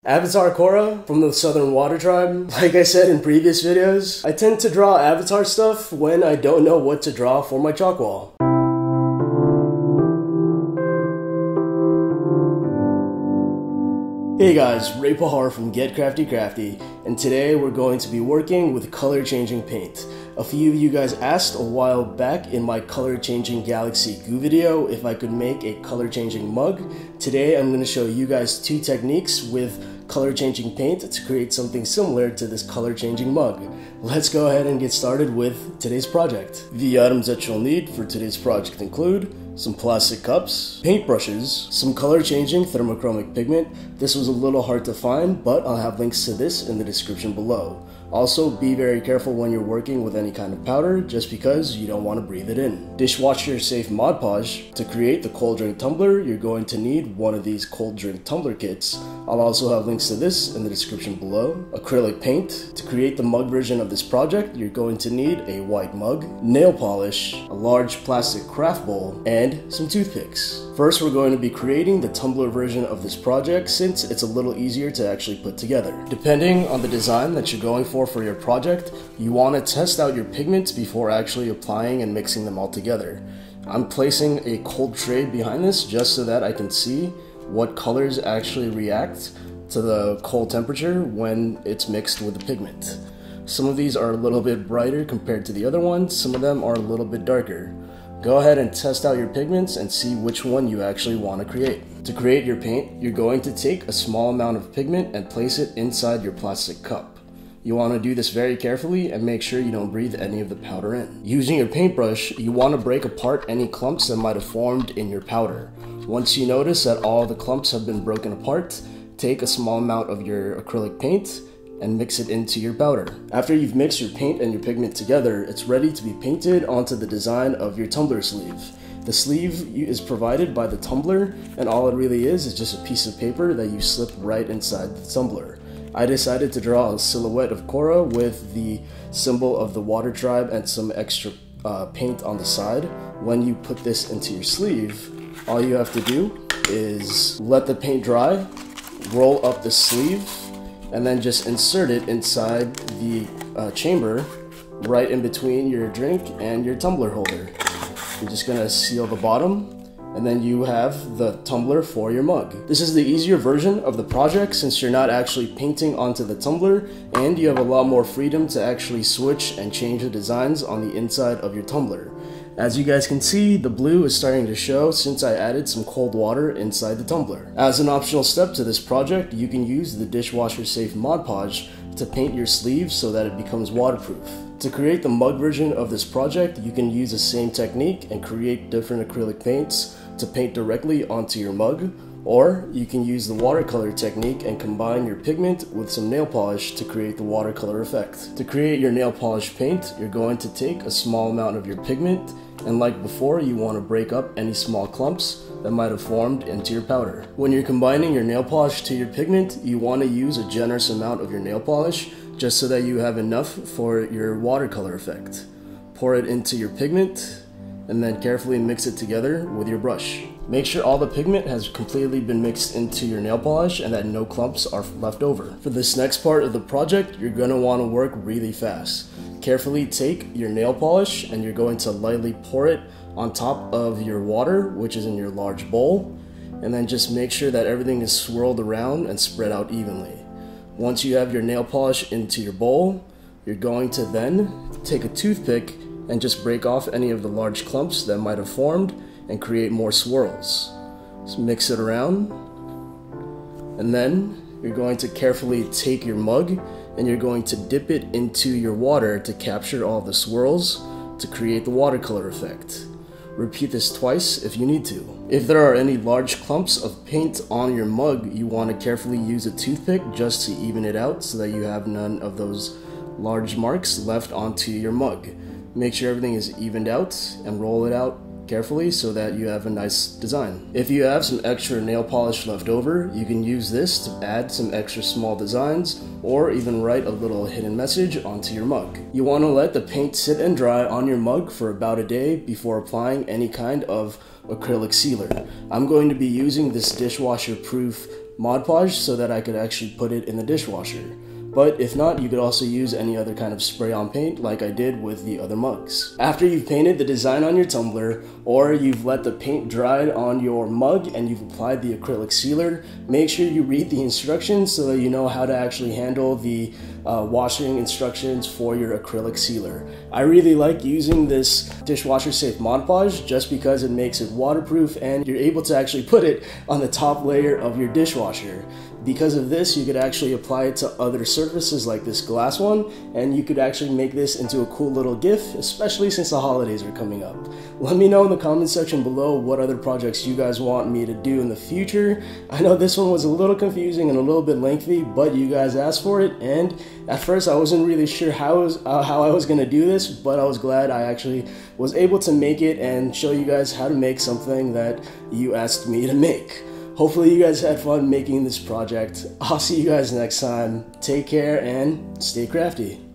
Avatar Korra from the Southern Water Tribe. Like I said in previous videos, I tend to draw Avatar stuff when I don't know what to draw for my chalk wall. Hey guys, Ray Pahar from Crafty Crafty, and today we're going to be working with color changing paint. A few of you guys asked a while back in my color changing galaxy goo video if I could make a color changing mug. Today I'm going to show you guys two techniques with color changing paint to create something similar to this color changing mug. Let's go ahead and get started with today's project. The items that you'll need for today's project include some plastic cups, paintbrushes, some color changing thermochromic pigment. This was a little hard to find, but I'll have links to this in the description below. Also, be very careful when you're working with any kind of powder, just because you don't want to breathe it in. Dishwasher safe Mod Podge. To create the cold drink tumbler, you're going to need one of these cold drink tumbler kits. I'll also have links to this in the description below. Acrylic paint. To create the mug version of this project, you're going to need a white mug, nail polish, a large plastic craft bowl, and some toothpicks. First, we're going to be creating the tumbler version of this project since it's a little easier to actually put together. Depending on the design that you're going for your project, you want to test out your pigments before actually applying and mixing them all together. I'm placing a cold tray behind this just so that I can see what colors actually react to the cold temperature when it's mixed with the pigment. Some of these are a little bit brighter compared to the other ones, some of them are a little bit darker. Go ahead and test out your pigments and see which one you actually want to create. To create your paint, you're going to take a small amount of pigment and place it inside your plastic cup. You want to do this very carefully and make sure you don't breathe any of the powder in. Using your paintbrush, you want to break apart any clumps that might have formed in your powder. Once you notice that all the clumps have been broken apart, take a small amount of your acrylic paint and mix it into your powder. After you've mixed your paint and your pigment together, it's ready to be painted onto the design of your tumbler sleeve. The sleeve is provided by the tumbler, and all it really is just a piece of paper that you slip right inside the tumbler. I decided to draw a silhouette of Korra with the symbol of the water tribe and some extra paint on the side. When you put this into your sleeve, all you have to do is let the paint dry, roll up the sleeve, and then just insert it inside the chamber right in between your drink and your tumbler holder. You're just gonna seal the bottom, and then you have the tumbler for your mug. This is the easier version of the project since you're not actually painting onto the tumbler, and you have a lot more freedom to actually switch and change the designs on the inside of your tumbler. As you guys can see, the blue is starting to show since I added some cold water inside the tumbler. As an optional step to this project, you can use the dishwasher safe Mod Podge to paint your sleeve so that it becomes waterproof. To create the mug version of this project, you can use the same technique and create different acrylic paints to paint directly onto your mug, or you can use the watercolor technique and combine your pigment with some nail polish to create the watercolor effect. To create your nail polish paint, you're going to take a small amount of your pigment, and like before, you want to break up any small clumps that might have formed into your powder. When you're combining your nail polish to your pigment, you want to use a generous amount of your nail polish just so that you have enough for your watercolor effect. Pour it into your pigment and then carefully mix it together with your brush. Make sure all the pigment has completely been mixed into your nail polish and that no clumps are left over. For this next part of the project, you're going to want to work really fast. Carefully take your nail polish and you're going to lightly pour it on top of your water, which is in your large bowl, and then just make sure that everything is swirled around and spread out evenly. Once you have your nail polish into your bowl, you're going to then take a toothpick and just break off any of the large clumps that might have formed and create more swirls. Just mix it around, and then you're going to carefully take your mug and you're going to dip it into your water to capture all the swirls to create the watercolor effect. Repeat this twice if you need to. If there are any large clumps of paint on your mug, you want to carefully use a toothpick just to even it out so that you have none of those large marks left onto your mug. Make sure everything is evened out and roll it out carefully so that you have a nice design. If you have some extra nail polish left over, you can use this to add some extra small designs or even write a little hidden message onto your mug. You want to let the paint sit and dry on your mug for about a day before applying any kind of acrylic sealer. I'm going to be using this dishwasher proof Mod Podge so that I could actually put it in the dishwasher. But if not, you could also use any other kind of spray-on paint like I did with the other mugs. After you've painted the design on your tumbler, or you've let the paint dry on your mug and you've applied the acrylic sealer, make sure you read the instructions so that you know how to actually handle the washing instructions for your acrylic sealer. I really like using this dishwasher safe Mod Podge just because it makes it waterproof and you're able to actually put it on the top layer of your dishwasher. Because of this, you could actually apply it to other surfaces like this glass one, and you could actually make this into a cool little gift, especially since the holidays are coming up. Let me know in the comment section below what other projects you guys want me to do in the future. I know this one was a little confusing and a little bit lengthy, but you guys asked for it, and at first I wasn't really sure how I was going to do this, but I was glad I actually was able to make it and show you guys how to make something that you asked me to make. Hopefully you guys had fun making this project. I'll see you guys next time. Take care and stay crafty.